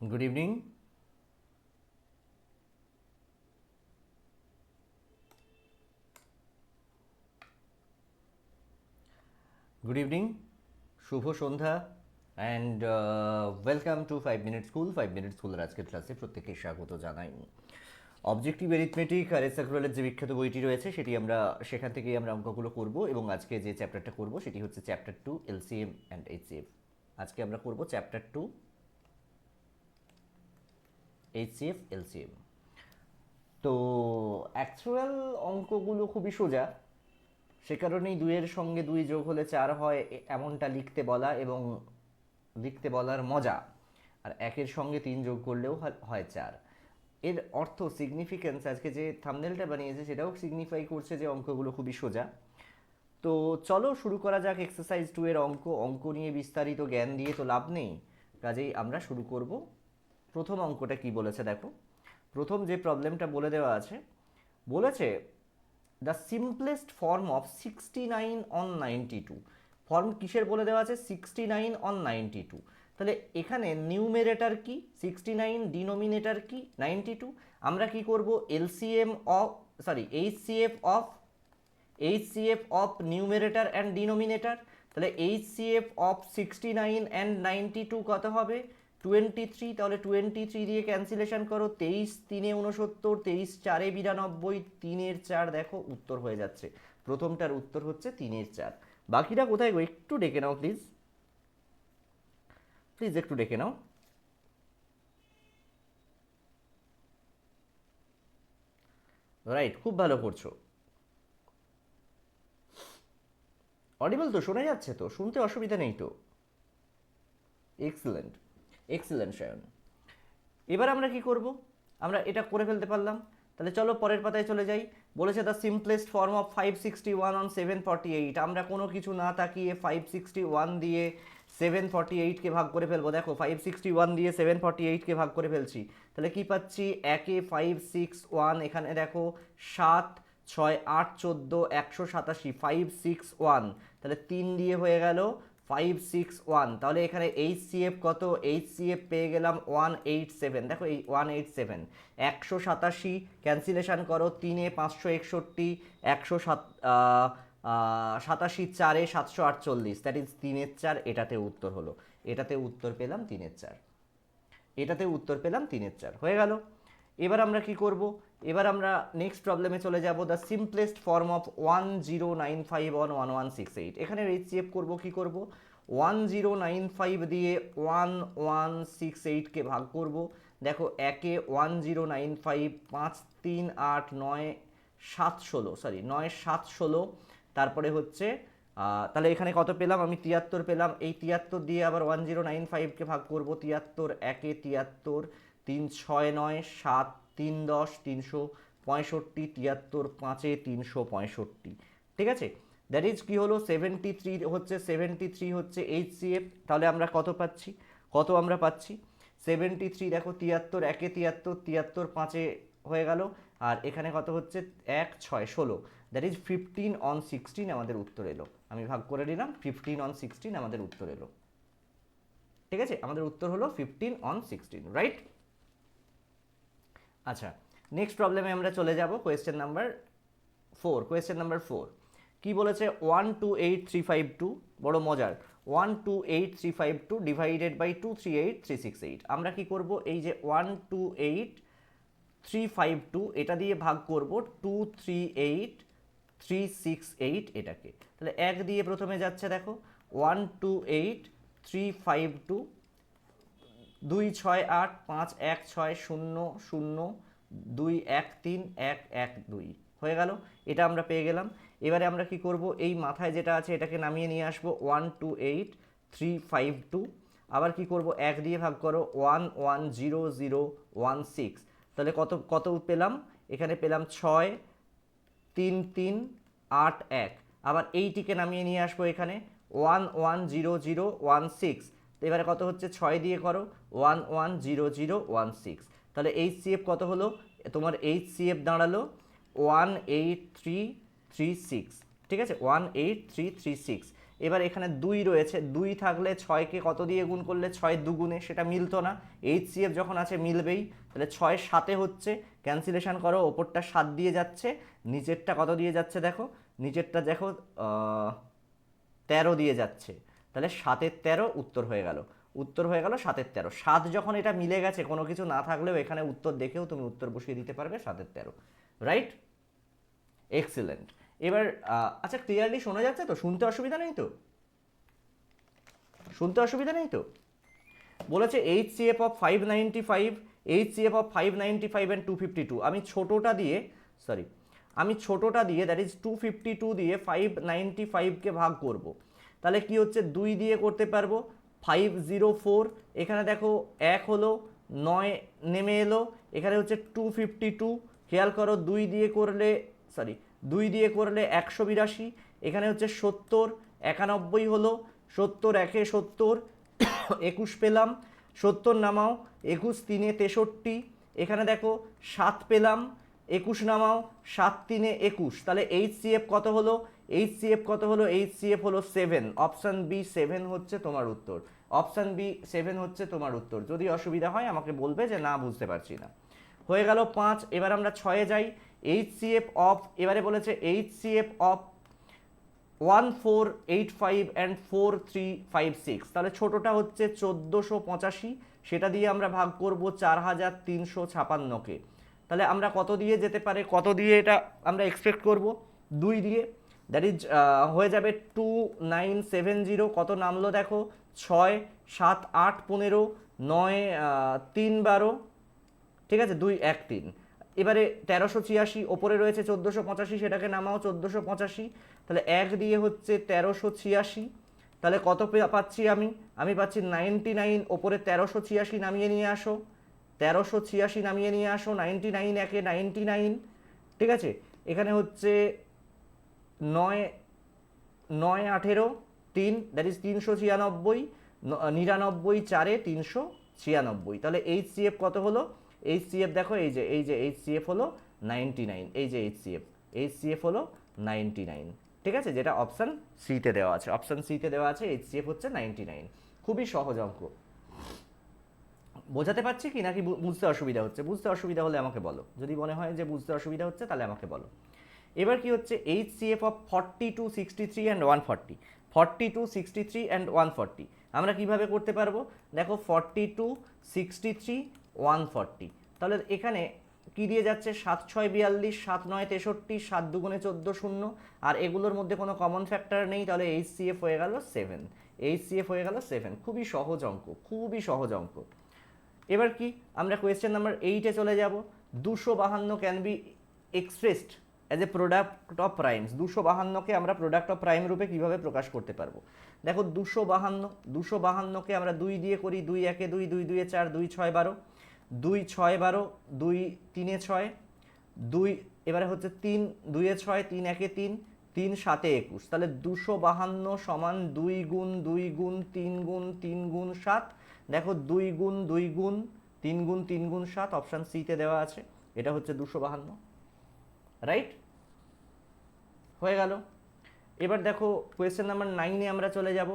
Good evening. Good evening. শুভ সন্ধ্যা and welcome to 5 minute school. 5 minute স্কুলের আজকের ক্লাসে প্রত্যেককে স্বাগত জানাই। অবজেক্টিভ অ্যারিথমেটিক আর এস অ্যাগ্রোয়ালের যে বিখ্যাত বইটি রয়েছে সেখান থেকেই আমরা অঙ্কগুলো করব এবং আজকে যে চ্যাপ্টারটা করব সেটি হচ্ছে চ্যাপ্টার 2 এলসিএম অ্যান্ড এইচসিএফ। আজকে আমরা করব চ্যাপ্টার 2 এইচসিএফ এলসিএম। তো অ্যাকচুয়াল অঙ্কগুলো খুবই সোজা, সে কারণেই দুইয়ের সঙ্গে দুই যোগ হলে চার হয় এমনটা লিখতে বলা এবং লিখতে বলার মজা। আর একের সঙ্গে তিন যোগ করলেও হয় চার। এর অর্থ সিগনিফিক্যান্স আজকে যে থাম্বনেলটা বানিয়েছে সেটাও সিগনিফাই করছে যে অঙ্কগুলো খুবই সোজা। তো চলো শুরু করা যাক এক্সারসাইজ 2 এর অঙ্ক। অঙ্ক নিয়ে বিস্তারিত জ্ঞান দিয়ে তো লাভ নেই, কাজেই আমরা শুরু করব। প্রথম অঙ্কটা কি বলেছে দেখো। প্রথম যে প্রবলেমটা বলে দেওয়া আছে, বলেছে the simplest form of 69 on 92। Form কিসের বলে দেওয়া আছে? 69 অন 92। তাহলে এখানে নিউমেরেটার কি 69, ডিনোমিনেটার কি 92। আমরা কি করব? LCM of HCF of numerator and denominator. তাহলে এইচসিএফ অফ 69 অ্যান্ড 92 কত হবে? 23। তাহলে 23 দিয়ে ক্যান্সেলেশন করো, 23 3 69, 23 4 92, 3 4 দেখো উত্তর হয়ে যাচ্ছে। প্রথমটার উত্তর হচ্ছে 3 4। বাকিটা কোথায় গো? একটু ডেকে নাও প্লিজ, প্লিজ একটু ডেকে নাও। রাইট, খুব ভালো করছো। অডিবল তো? শোনা যাচ্ছে তো? শুনতে অসুবিধা নেই তো? Excellent, excellent Sayan. এবার আমরা কি করব? আমরা এটা করে ফেলতে পারলাম। তাহলে চলো পরের পাতায় চলে যাই। বলেছে the simplest form of 561 on 748। আমরা কোনো কিছু না তাকিয়ে 561 দিয়ে 748কে ভাগ করে ফেলবো। দেখো 561 দিয়ে 748কে ভাগ করে ফেলছি। তাহলে কি পাচ্ছি? একে 561, এখানে দেখো 7 6 8 14 187, 561। তাহলে 3 দিয়ে হয়ে গেল 561। তাহলে এখানে এইচসিএফ কত? এইচসিএফ পেয়ে গেলাম 187। দেখো এই 187, 187 ক্যান্সেলেশন করো, 3 561, 187 4 748, দ্যাট ইজ 3 4। এটাতে উত্তর হলো, এটাতে উত্তর পেলাম 3 4, এটাতে উত্তর পেলাম 3 4 হয়ে গেল। এবার আমরা কি করব? এবার আমরা নেক্সট প্রবলেমে চলে যাব। The simplest form of 1095 on 1168। এখানে এইচসিএফ করব, কি করব? 1095 দিয়ে 1168কে ভাগ করব। দেখো একে 1095, 5 3 8 9 7 16, সরি 9 7 16, তারপরে হচ্ছে তাহলে এখানে কত পেলাম? আমি 73 পেলাম। এই 73 দিয়ে আবার 1095কে ভাগ করব। 73 একে 73, 3 6 9 7 3 10, 365, 73 5 365। ঠিক আছে, দ্যাট ইজ কি হলো? 73 হচ্ছে এইচসিএফ। তাহলে আমরা কত পাচ্ছি? কত আমরা পাচ্ছি? 73 দেখো 73 একে 73, 73 5 হয়ে গেল। আর এখানে কত হচ্ছে? 1 6 16, দ্যাট ইজ 15 অন 16 আমাদের উত্তর এলো। আমি ভাগ করে নিলাম, 15 অন 16 আমাদের উত্তর এলো। ঠিক আছে, আমাদের উত্তর হলো 15 অন 16, রাইট? আচ্ছা, নেক্সট প্রবলেমে আমরা চলে যাব। কোয়েশ্চেন নাম্বার 4 কি বলেছে? 128352, বড় মজার। 128352 ডিভাইডেড বাই 238368। আমরা কি করব? এই যে 128352 এটা দিয়ে ভাগ করব 238368 এটাকে। তাহলে 1 দিয়ে প্রথমে যাচ্ছে, দেখো 128352, 2 6 8 5 1 6 0 0 2 1 3 1 1 2 হয়ে গেল। এটা আমরা পেয়ে গেলাম। এবারে আমরা কি করব? এই মাথায় যেটা আছে এটাকে নামিয়ে নিয়ে আসবো, 128352। আবার কি করব? 1 দিয়ে ভাগ করো, 110016। তাহলে কত কত পেলাম? এখানে পেলাম 6 3 3 8 1। আবার এইটিকে নামিয়ে নিয়ে আসবো এখানে, 110016। তো এবারে কত হচ্ছে? 6 দিয়ে করো, 110016। তাহলে এইচসিএফ কত হলো? তোমার এইচসিএফ দাঁড়ালো 18336। ঠিক আছে, 18336। এবার এখানে 2 রয়েছে, 2 থাকলে 6কে কত দিয়ে গুণ করলে 6 দুগুণে, সেটা মিলতো না। HCF যখন আছে মিলবেই, তাহলে 6 7 হচ্ছে, ক্যান্সেলেশন করো, ওপরটা 7 দিয়ে যাচ্ছে, নিচেরটা কত দিয়ে যাচ্ছে দেখো, নিচেরটা দেখো 13 দিয়ে যাচ্ছে, তাহলে 7-এর 13 উত্তর হয়ে গেল, উত্তর হয়ে গেল 7-এর 13। 7 যখন এটা মিলে গেছে, কোনো কিছু না থাকলেও এখানে উত্তর দেখেও তুমি উত্তর বসিয়ে দিতে পারবে 7-এর 13, রাইট? এক্সিলেন্ট। এবার আচ্ছা, ক্লিয়ারলি শোনা যাচ্ছে তো? শুনতে অসুবিধা নেই তো? শুনতে অসুবিধা নেই তো? বলেছে HCF of 595, HCF of 595 and 252। আমি ছোটোটা দিয়ে, সরি, আমি ছোটোটা দিয়ে দ্যাট ইজ 252 দিয়ে 595কে ভাগ করব। তাহলে কি হচ্ছে, 2 দিয়ে করতে পারবো 504, এখানে দেখো 1 হলো, 9 নেমে এলো, এখানে হচ্ছে 252, খেয়াল করো 2 দিয়ে করলে, সরি 2 দিয়ে করলে 182, এখানে হচ্ছে 70, 91 হলো, 70 1-এ 70, 21 পেলাম, 70 নামাও, 21 3-এ 63, এখানে দেখো 7 পেলাম, 21 নামাও, 7 3-এ 21, তাহলে HCF কত হলো, HCF কত হলো, HCF হলো 7, অপশান বি 7 হচ্ছে তোমার উত্তর, অপশান বি 7 হচ্ছে তোমার উত্তর। যদি অসুবিধা হয় আমাকে বলবে যে না বুঝতে পারছি না। হয়ে গেল 5, এবার আমরা 6-এ যাই। HCF অফ, এবারে বলেছে HCF অফ 1485 অ্যান্ড 4356, তাহলে ছোটোটা হচ্ছে 1485, সেটা দিয়ে আমরা ভাগ করব 4356কে। তাহলে আমরা কত দিয়ে যেতে পারে, কত দিয়ে এটা আমরা এক্সপেক্ট করব, 2 দিয়ে, দ্যাট ইজ হয়ে যাবে 2970। কত নামলো দেখো, 6 7 8 15, 9 3 12, ঠিক আছে, 2 1 3। এবারে 1386, ওপরে রয়েছে 1485, সেটাকে নামাও 1485, তাহলে 1 দিয়ে হচ্ছে 1386, তাহলে কত পাচ্ছি আমি পাচ্ছি 99, ওপরে 1386 নামিয়ে নিয়ে আসো, 1386 নামিয়ে নিয়ে আসো, 99 1-এ 99, ঠিক আছে, এখানে হচ্ছে 9 9 18 3, দ্যাট ইজ 396, 99 4-এ 396, তাহলে HCF কত হলো, HCF দেখো, এই যে HCF হলো 99, এই যে HCF হলো 99, ঠিক আছে, যেটা অপশান সিতে দেওয়া আছে, অপশান সিতে দেওয়া আছে HCF হচ্ছে 99। খুবই সহজ অঙ্ক। বোঝাতে পারছি কি নাকি বুঝতে অসুবিধা হচ্ছে? বুঝতে অসুবিধা হলে আমাকে বলো, যদি মনে হয় যে বুঝতে অসুবিধা হচ্ছে তাহলে আমাকে বলো। এবার কি হচ্ছে, HCF অফ 42 63 অ্যান্ড 140, 42 63 অ্যান্ড 140 আমরা কিভাবে করতে পারবো, দেখো 42 63 140, তাহলে এখানে কি দিয়ে যাচ্ছে, 7 6 42, 7 9 63, 7 2 14 0, আর এগুলোর মধ্যে কোনো কমন ফ্যাক্টর নেই, তাহলে HCF হয়ে গেল 7, HCF হয়ে গেল 7। খুবই সহজ অঙ্ক, খুবই সহজ অঙ্ক। এবার কি, আমরা কোয়েশ্চেন নাম্বার 8-এ চলে যাব। 252 can be expressed as a product of primes. 252কে আমরা প্রোডাক্ট অফ প্রাইম রূপে কীভাবে প্রকাশ করতে পারবো, দেখো 252কে আমরা 2 দিয়ে করি, 2 1-এ 2, 2 2-এ 4, 2 6 12, 2 6 12, 2 3-এ 6, 2 এবারে হচ্ছে 3 2-এ 6, 3 1-এ 3, 3 7-এ 21, তাহলে 252 সমান 2 গুণ 2 গুণ 3 গুণ 3 গুণ 7, দেখো 2 গুণ 2 গুণ 3 গুণ 3 গুণ 7, অপশান সিতে দেওয়া আছে, এটা হচ্ছে 252, রাইট? হয়ে গেল। এবার দেখো কোয়েশ্চেন নাম্বার 9-এ আমরা চলে যাব।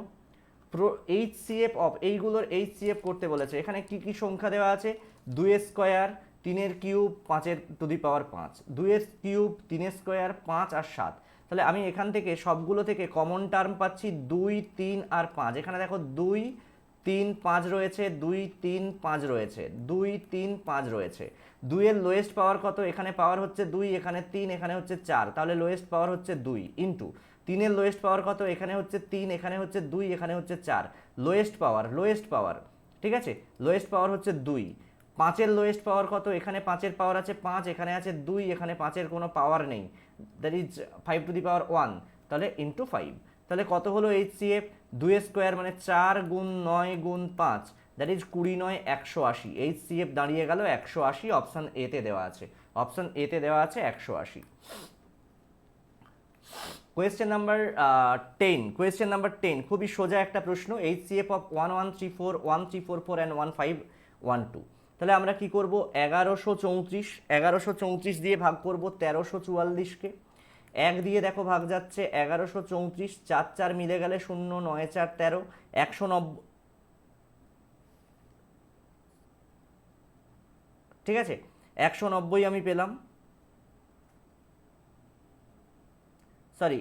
HCF অফ, এইগুলোর HCF করতে বলেছে। এখানে কি কি সংখ্যা দেওয়া আছে, 2 স্কোয়ার, 3-এর কিউব, 5-এর টু দি পাওয়ার 5, 2-এর কিউব, 3-এর স্কোয়ার, 5 আর 7। তাহলে আমি এখান থেকে সবগুলো থেকে কমন টার্ম পাচ্ছি 2 3 আর 5। এখানে দেখো 2 3 5 রয়েছে, 2 3 5 রয়েছে, 2 3 5 রয়েছে। 2 এর লোয়েস্ট পাওয়ার কত, এখানে পাওয়ার হচ্ছে 2, এখানে 3, এখানে হচ্ছে 4, তাহলে লোয়েস্ট পাওয়ার হচ্ছে 2 ইন্টু 3 এর লোয়েস্ট পাওয়ার কত, এখানে হচ্ছে 3, এখানে হচ্ছে 2, এখানে হচ্ছে 4, লোয়েস্ট পাওয়ার, ঠিক আছে, লোয়েস্ট পাওয়ার হচ্ছে 2। 5 এর লোয়েস্ট পাওয়ার কত, এখানে 5 এর পাওয়ার আছে 5, এখানে আছে 2, এখানে 5 এর কোনো পাওয়ার নেই, দ্যাট ইজ 5 টু দি পাওয়ার 1, তাহলে ইন্টু 5। তাহলে কত হলো HCF, 2 স্কোয়ার মানে 4 গুণ 9 গুণ 5, দ্যাট ইজ 20 9 180, HCF দাঁড়িয়ে গেল 180, অপশান এতে দেওয়া আছে, অপশান এতে দেওয়া আছে 180। কোয়েশ্চেন নাম্বার 10, খুবই সোজা একটা প্রশ্ন। HCF অফ 1134 1344 অ্যান্ড 1512, তাহলে আমরা কি করব, 1134 দিয়ে ভাগ করব 1344কে, এক দিয়ে দেখো ভাগ যাচ্ছে 1134, 4 4 মিলে গেলে 0, 9 4 13, 190, ঠিক আছে, 190 আমি পেলাম, সরি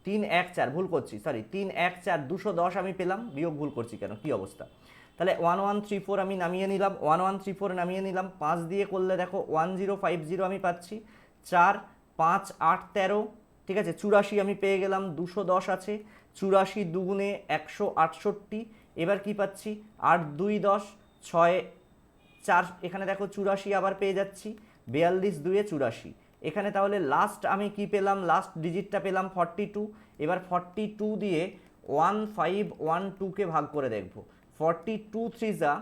314, ভুল করছি, সরি 314, 210 আমি পেলাম, বিয়োগ ভুল করছি কেন, কি অবস্থা। তাহলে 1134 আমি নামিয়ে নিলাম, 1134 নামিয়ে নিলাম, 5 দিয়ে করলে দেখো 1050 আমি পাচ্ছি, 4 5 8 13, ঠিক আছে, 84 আমি পেয়ে গেলাম, 210 আছে, 84 দুগুণে 168, এবার কি পাচ্ছি, 8 2 10, 6 4, এখানে দেখো 84 আবার পেয়ে যাচ্ছি, 42 2 84, এখানে তাহলে লাস্ট আমি কি পেলাম, লাস্ট ডিজিটটা পেলাম 42, এবার 42 দিয়ে 1512কে ভাগ করে দেখব, 42 3 যা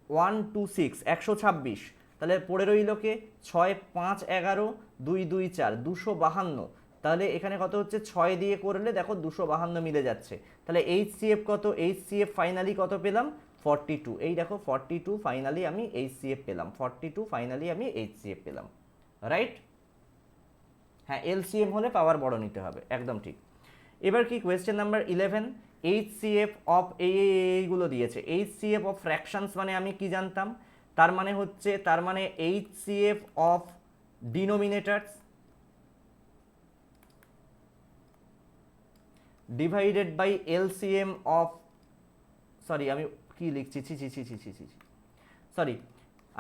126, 126, তাহলে পড়ে রইল কে, 6 5 11, 2 2 4, 252, তাহলে এখানে কত হচ্ছে, 6 দিয়ে করলে দেখো 252 মিলে যাচ্ছে, তাহলে HCF কত, HCF ফাইনালি কত পেলাম, 42, এই দেখো 42 ফাইনালি আমি HCF পেলাম, 42 ফাইনালি আমি HCF পেলাম, রাইট। হ্যাঁ, LCM হলে পাওয়ার বড় নিতে হবে, একদম ঠিক। এবার কি কোয়েশ্চেন নাম্বার 11, HCF অফ এইগুলো দিয়েছে, HCF অফ ফ্র্যাকশনস মানে আমি কি জানতাম, তার মানে হচ্ছে, তার মানে HCF of denominators divided by LCM of, sorry আমি কি লিখছি, ছি ছি ছি ছি ছি ছি, সরি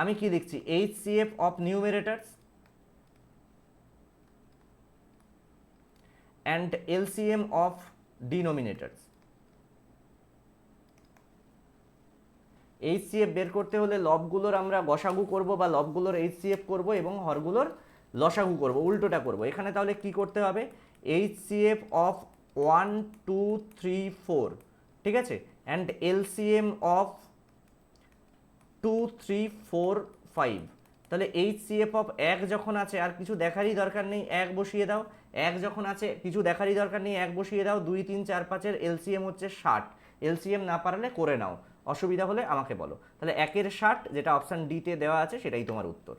আমি কি লিখছি, HCF of numerators and LCM of denominators। HCF বের করতে হলে লবগুলোর আমরা গসাগু করব বা লবগুলোর HCF করব এবং হরগুলোর লসাগু করব, উল্টোটা করব। এখানে তাহলে কি করতে হবে, HCF অফ 1 2 3 4, ঠিক আছে, অ্যান্ড LCM অফ 2 3 4 5, তাহলে HCF অফ 1 যখন আছে আর কিছু দেখারই দরকার নেই, 1 বসিয়ে দাও, 1 যখন আছে কিছু দেখারই দরকার নেই, 1 বসিয়ে দাও, 2 3 4 5 এর LCM হচ্ছে 60, LCM না পারলে করে নাও, অসুবিধা হলে আমাকে বলো। তাহলে 1 এর 60 যেটা অপশান ডিতে দেওয়া আছে সেটাই তোমার উত্তর।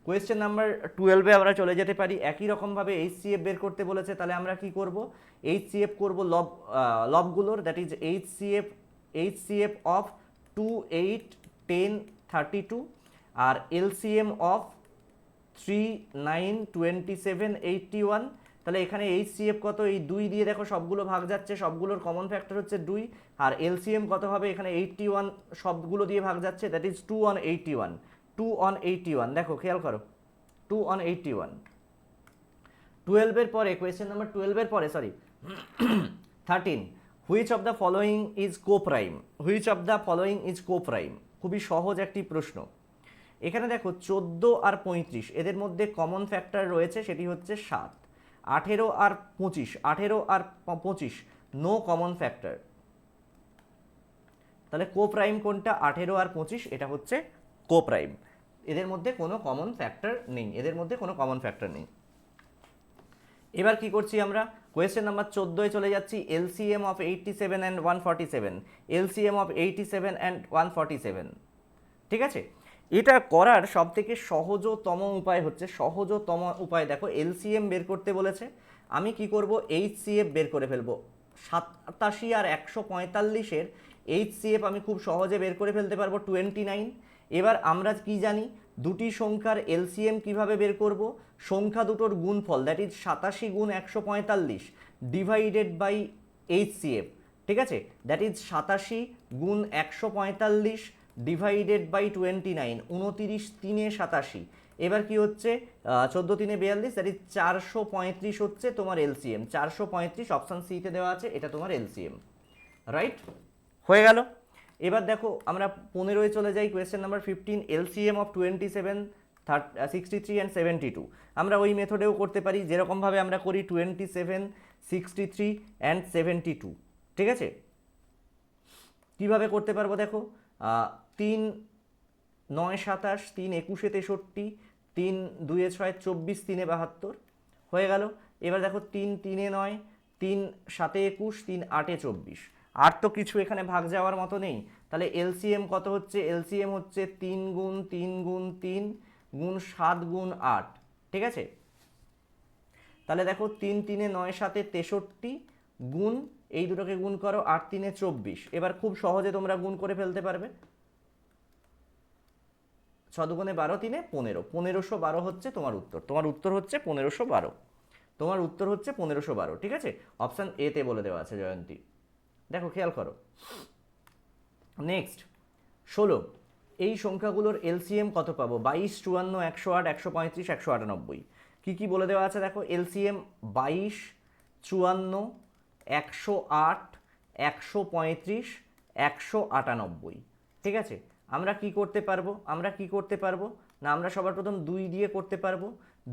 কোয়েশ্চেন নাম্বার 12-এ আমরা চলে যেতে পারি, একই রকমভাবে HCF বের করতে বলেছে, তাহলে আমরা কি করব, HCF করব লবগুলোর, দ্যাট ইজ HCF অফ 2 8 10 32, আর LCM অফ 3 9 27 81, তাহলে এখানে HCF কত, এই 2 দিয়ে দেখো সবগুলো ভাগ যাচ্ছে, সবগুলোর কমন ফ্যাক্টর হচ্ছে 2, আর LCM কত হবে, এখানে 81 সবগুলো দিয়ে ভাগ যাচ্ছে, দ্যাট ইজ 2 on 81, 2 on 81, দেখো খেয়াল করো 2 on 81। 12-এর পরে, কোয়েশ্চেন নাম্বার 12-এর পরে, sorry 13, which of the following is কোপ্রাইম, which of the following is কোপ্রাইম, খুবই সহজ একটি প্রশ্ন। এখানে দেখো 14 আর 35 এদের মধ্যে কমন ফ্যাক্টর রয়েছে, সেটি হচ্ছে 7, 18 আর 25, 18 আর 25 নো কমন ফ্যাক্টর, তাহলে কোপ্রাইম কোনটা, 18 আর 25, এটা হচ্ছে কোপ্রাইম, এদের মধ্যে কোনো কমন ফ্যাক্টর নেই, এদের মধ্যে কোনো কমন ফ্যাক্টর নেই। এবার কি করছি আমরা, কোয়েশ্চেন নাম্বার 14-এ চলে যাচ্ছি, LCM of 87 and 147, LCM of 87 and 147, ঠিক আছে। এটা করার সব থেকে সহজতম উপায় হচ্ছে, সহজতম উপায় দেখো, LCM বের করতে বলেছে, আমি কি করব, HCF বের করে ফেলবো, 87 আর 145-এর HCF আমি খুব সহজে বের করে ফেলতে পারবো 29। এবার আমরা কি জানি, দুটি সংখ্যার LCM কিভাবে বের করব, সংখ্যা দুটোর গুণফল, দ্যাট ইজ 87 গুণ 145 ডিভাইডেড বাই HCF, ঠিক আছে, দ্যাট ইজ 87 গুণ 145 ডিভাইডেড বাই 29, 29 3 87, এবার কি হচ্ছে 14 3 42, দ্যাট ইজ 435 হচ্ছে তোমার LCM, 435 অপশান সিতে দেওয়া আছে, এটা তোমার LCM, রাইট, হয়ে গেল। এবার দেখো আমরা 15-এ চলে যাই, question number 15, LCM of 27 63 and 72, আমরা ওই মেথডেও করতে পারি, যেরকমভাবে আমরা করি 27 63 অ্যান্ড 72, ঠিক আছে। কিভাবে করতে পারবো দেখো, 3 9 27, 3 21 63, 3 2 6 24, 3 72, হয়ে গেল। এবার দেখো 3 3 9, 3 7 21, 3 8 24, আর তো কিছু এখানে ভাগ যাওয়ার মতো নেই, তাহলে LCM কত হচ্ছে, LCM হচ্ছে 3 গুণ 3 গুণ 3 গুণ 7 গুণ 8, ঠিক আছে, তাহলে দেখো 3 3 9 7 63 গুণ এই দুটোকে গুণ করো 8 3 24। এবার খুব সহজে তোমরা গুণ করে ফেলতে পারবে। 6 দুগুণে 12 3 15, 1512 হচ্ছে তোমার উত্তর। তোমার উত্তর হচ্ছে 1512। তোমার উত্তর হচ্ছে 1512, ঠিক আছে? অপশান এ তে বলে দেওয়া আছে জয়ন্তী। দেখো খেয়াল করো। নেক্সট 16, এই সংখ্যাগুলোর এলসিএম কত পাবো? 22 54 108 135 198। কী কী বলে দেওয়া আছে দেখো। এলসিএম 22 54 108 135 198, ঠিক আছে? আমরা কি করতে পারবো? না আমরা সবার প্রথম 2 দিয়ে করতে পারবো।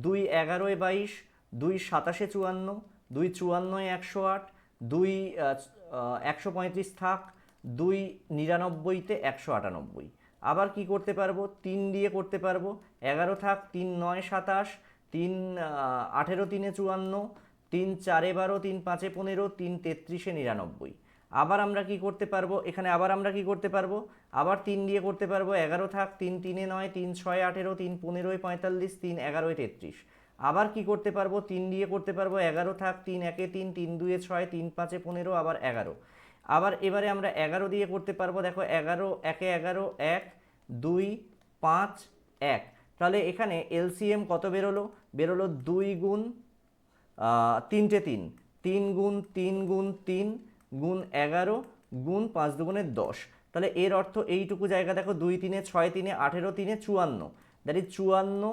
2 11 22, 2 27 54, 2 54 108, 2 135 থাক, 2 99 198। আবার কি করতে পারবো? 3 দিয়ে করতে পারবো। 11 থাক, 3 9 27, 3 18 3 54, 3 4 12, 3 5 15, 3 33 99। আবার আমরা কি করতে পারবো? এখানে আবার আমরা কি করতে পারবো? আবার 3 দিয়ে করতে পারবো। 11 থাক, 3 3 9, 3 6 18, 3 15 45, 3 11 33। আবার কি করতে পারবো? 3 দিয়ে করতে পারবো। 11 থাক, 3 1 3, 3 2 6, 3 5 15, আবার 11। আবার এবারে আমরা 11 দিয়ে করতে পারবো। দেখো 11 1 11 1 2 5 1। তাহলে এখানে এলসিএম কত বেরোলো? বেরোলো 2 গুণ 3টে 3, 3 গুণ 3 গুণ 3 গুণ 11 গুণ 5 দুগুণে 10। তাহলে এর অর্থ এইটুকু জায়গা দেখো, 2 3 6 3 18 3 54, দ্যাট ইজ 54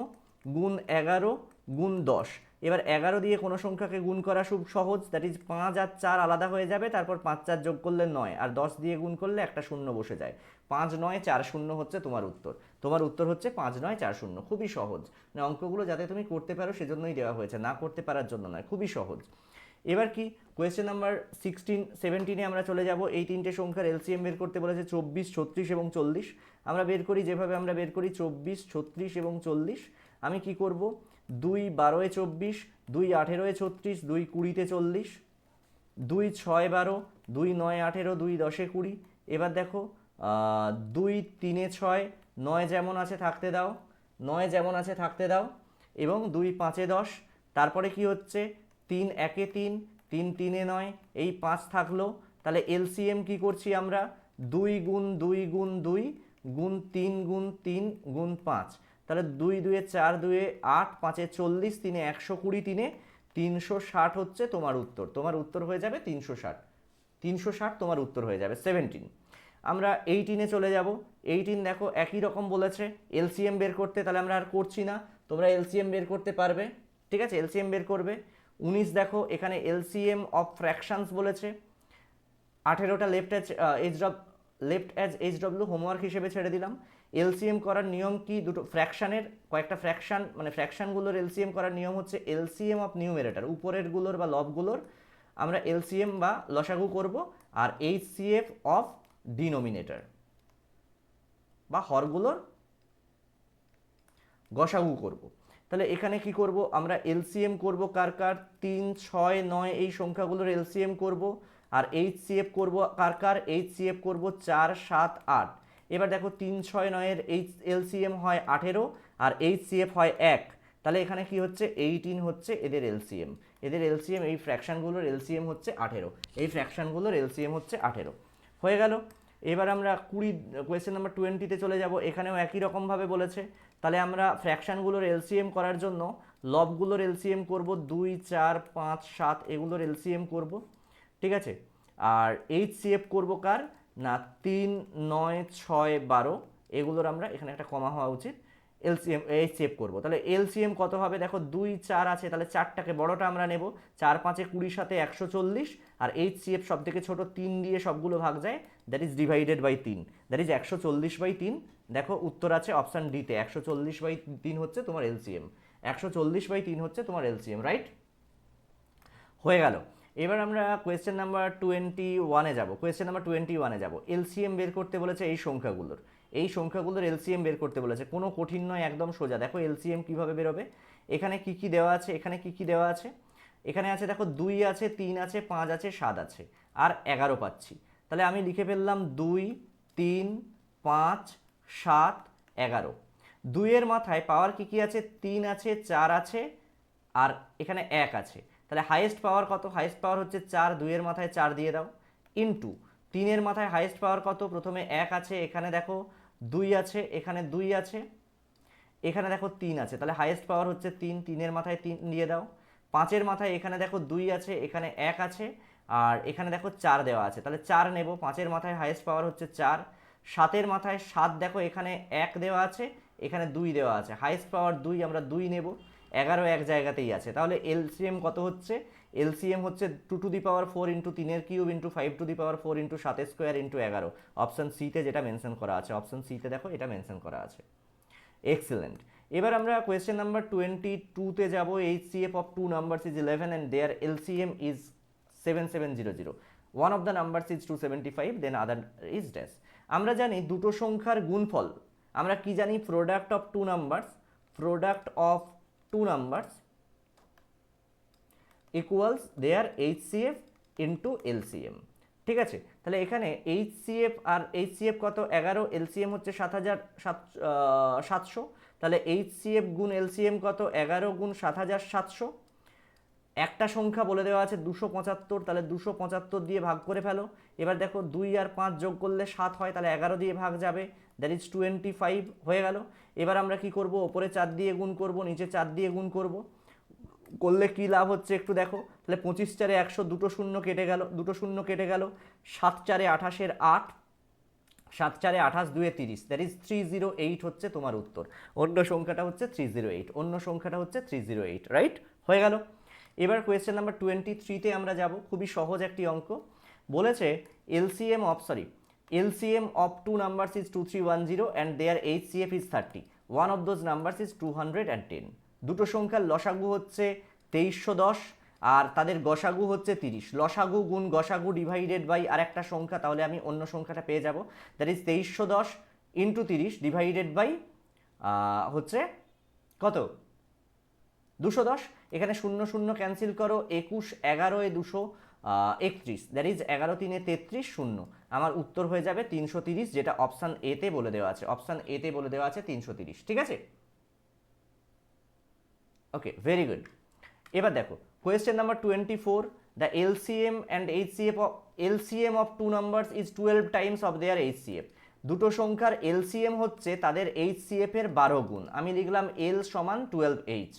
গুণ 11 গুণ 10। এবার 11 দিয়ে কোনো সংখ্যাকে গুণ করা খুব সহজ, দ্যাট ইজ 5 আর 4 আলাদা হয়ে যাবে, তারপর 5 4 যোগ করলে 9, আর 10 দিয়ে গুণ করলে একটা শূন্য বসে যায়। 5 9 4 0 হচ্ছে তোমার উত্তর। তোমার উত্তর হচ্ছে 5 9 4 0। খুবই সহজ, মানে অঙ্কগুলো যাতে তুমি করতে পারো সেজন্যই দেওয়া হয়েছে, না করতে পারার জন্য নয়। খুবই সহজ। এবার কি কোয়েশ্চেন নাম্বার 16 17-এ আমরা চলে যাব। এই তিনটে সংখ্যার এলসিএম বের করতে বলেছে 24 36 এবং 40। আমরা বের করি যেভাবে আমরা বের করি 24 36 এবং 40। আমি কি করব? 2 12 24, 2 18 36, 2 20 40, 2 6 12, 2 9 18, 2 10 20। এবার দেখো 2 3 6, 9 যেমন আছে থাকতে দাও, 9 যেমন আছে থাকতে দাও, এবং 2 5 10। তারপরে কি হচ্ছে? 3 1 3, 3 3 9, এই 5 থাকলো। তাহলে এলসিএম কি করছি আমরা? 2 গুণ 2 গুণ 2 গুণ 3 গুণ 3 গুণ 5। তাহলে 2 2 4, 2 8, 5 40, 3 120, 3 360 হচ্ছে তোমার উত্তর। তোমার উত্তর হয়ে যাবে 360। 360 তোমার উত্তর হয়ে যাবে। 17 আমরা 18-এ চলে যাব। 18 দেখো একই রকম বলেছে এলসিএম বের করতে, তাহলে আমরা আর করছি না, তোমরা এলসিএম বের করতে পারবে, ঠিক আছে? এলসিএম বের করবে। 19 দেখো এখানে এলসিএম অফ ফ্র্যাকশনস বলেছে। 18টা লেফট অ্যাজ এইচডব্লিউ হোমওয়ার্ক হিসেবে ছেড়ে দিলাম। এলসিএম করার নিয়ম কি? দুটো ফ্র্যাকশানের, কয়েকটা ফ্র্যাকশান, মানে ফ্র্যাকশানগুলোর এলসিএম করার নিয়ম হচ্ছে এলসিএম অফ নিউমেরেটর, উপরেরগুলোর বা লবগুলোর আমরা এলসিএম বা লসাগু করব, আর এইচসিএফ অফ ডিনোমিনেটর বা হরগুলোর গসাগু করব। তাহলে এখানে কি করব? আমরা এলসিএম করব কার কার? 3 6 9 এই সংখ্যাগুলোর এলসিএম করব। আর এইচসিএফ করব কার কার? এইচসিএফ করব 4 7 8। এবার দেখো 3 6 9 এর এলসিএম হয় 18 আর এইচসিএফ হয় 1। তাহলে এখানে কি হচ্ছে? 18 হচ্ছে এদের এলসিএম। এদের এলসিএম, এই ফ্র্যাকশনগুলোর এলসিএম হচ্ছে 18। এই ফ্র্যাকশনগুলোর এলসিএম হচ্ছে 18। হয়ে গেল। এবার আমরা কোয়েশ্চেন নাম্বার 20-তে চলে যাব। এখানেও একই রকমভাবে বলেছে। তাহলে আমরা ফ্র্যাকশনগুলোর এলসিএম করার জন্য লবগুলোর এলসিএম করব, 2 4 5 7 এগুলোর এলসিএম করব, ঠিক আছে? আর এইচসিএফ করব কার? না 3 9 6 12 এগুলোর আমরা এখানে একটা কমা হওয়া উচিত, এলসিএম এইচসিএফ করব। তাহলে এলসিএম কত হবে? দেখো 2 4 আছে, তাহলে 4টাকে বড়টা আমরা নেব, 4 5 20 সাথে 140, আর এইচসিএফ সব থেকে ছোট 3 দিয়ে সবগুলো ভাগ যায়, that is divided by 3, that is 140/3। দেখো উত্তর আছে অপশান ডিতে, 140/3 হচ্ছে তোমার এলসিএম। 140/3 হচ্ছে তোমার এলসিএম, রাইট? হয়ে গেল। এবার আমরা কোয়েশ্চেন নাম্বার 21-এ যাব। কোয়েশ্চেন নাম্বার 21-এ যাব। এলসিএম বের করতে বলেছে এই সংখ্যাগুলোর এলসিএম বের করতে বলেছে। কোনো কঠিন নয়, একদম সোজা। দেখো এলসিএম কিভাবে বেরোবে। এখানে কি কি দেওয়া আছে? এখানে আছে দেখো 2 আছে, 3 আছে, 5 আছে, 7 আছে, আর 11 পাচ্ছি। তাহলে আমি লিখে ফেললাম 2 3 5 7 11। 2 এর মাথায় পাওয়ার কি কি আছে? 3 আছে, 4 আছে, আর এখানে 1 আছে, তাহলে হাইয়েস্ট পাওয়ার কত? হাইয়েস্ট পাওয়ার হচ্ছে 4, 2-এর মাথায় 4 দিয়ে দাও, ইন্টু 3-এর মাথায় হাইয়েস্ট পাওয়ার কত? প্রথমে 1 আছে, এখানে দেখো 2 আছে, এখানে 2 আছে, এখানে দেখো 3 আছে, তাহলে হাইয়েস্ট পাওয়ার হচ্ছে 3, 3-এর মাথায় 3 দিয়ে দাও। 5-এর মাথায় এখানে দেখো 2 আছে, এখানে 1 আছে, আর এখানে দেখো 4 দেওয়া আছে, তাহলে 4 নেব। 5-এর মাথায় হাইয়েস্ট পাওয়ার হচ্ছে 4। 7-এর মাথায় 7 দেখো, এখানে 1 দেওয়া আছে, এখানে 2 দেওয়া আছে, হাইয়েস্ট পাওয়ার 2, আমরা 2 নেব। 11 এক জায়গাতেই আছে, তাহলে এলসিএম কত হচ্ছে? এলসিএম হচ্ছে 2⁴ ইন্টু 3-এর cube into 5⁴ into 7 square into 11। Option সিতে যেটা মেনশন করা আছে, অপশন সিতে দেখো এটা মেনশন করা আছে। এক্সেলেন্ট। এবার আমরা কোয়েশ্চেন নাম্বার 22-তে যাব। HCF of two numbers is 11 and their LCM is 7700. One of the numbers is 275, then other is dash. আমরা জানি দুটো সংখ্যার গুণফল, আমরা কি জানি? Product of two numbers, product of two numbers equals their HCF into LCM। ঠিক আছে, তাহলে এখানে HCF আর HCF কত? 11, LCM হচ্ছে 7700, তাহলে HCF গুণ LCM কত? 11 গুণ 7700। একটা সংখ্যা বলে দেওয়া আছে 275, তাহলে 275 দিয়ে ভাগ করে ফেলো। এবার দেখো 2 আর 5 যোগ করলে 7 হয়, তাহলে 11 দিয়ে ভাগ যাবে, দ্যাট ইজ 25 হয়ে গেল। এবার আমরা কি করব? ওপরে 4 দিয়ে গুণ করব, নিচে 4 দিয়ে গুণ করব, করলে কি লাভ হচ্ছে একটু দেখো। তাহলে 25 4 100, দুটো শূন্য কেটে গেল, দুটো শূন্য কেটে গেল। 7 4 28 8, 7 4 28 2 30, দ্যাট ইজ 308 হচ্ছে তোমার উত্তর। অন্য সংখ্যাটা হচ্ছে 308, অন্য সংখ্যাটা হচ্ছে 308, রাইট? হয়ে গেল। এবার কোয়েশ্চেন নাম্বার 23-তে আমরা যাব। খুবই সহজ একটি অঙ্ক। বলেছে LCM of two numbers is 2310 and their HCF is 30. One of those numbers is 210. দুটো সংখ্যার লসাগু হচ্ছে 2310 আর তাদের গসাগু হচ্ছে 30। লসাগু গুণ গসাগু ডিভাইডেড বাই আরেকটা সংখ্যা, তাহলে আমি অন্য সংখ্যাটা পেয়ে যাব, that is 2310 into 30 divided by হচ্ছে কত? 210। এখানে 0 0 ক্যান্সেল করো, 21 11 231, দ্যাট ইজ 11 3 33 0। আমার উত্তর হয়ে যাবে 330, যেটা অপশান এতে বলে দেওয়া আছে, অপশান এতে বলে দেওয়া আছে 330। ঠিক আছে, ওকে, ভেরি গুড। এবার দেখো question number 24, the LCM of two numbers is 12 times of their HCF. দুটো সংখ্যার LCM হচ্ছে তাদের HCF এর 12 গুণ। আমি লিখলাম L সমান 12H।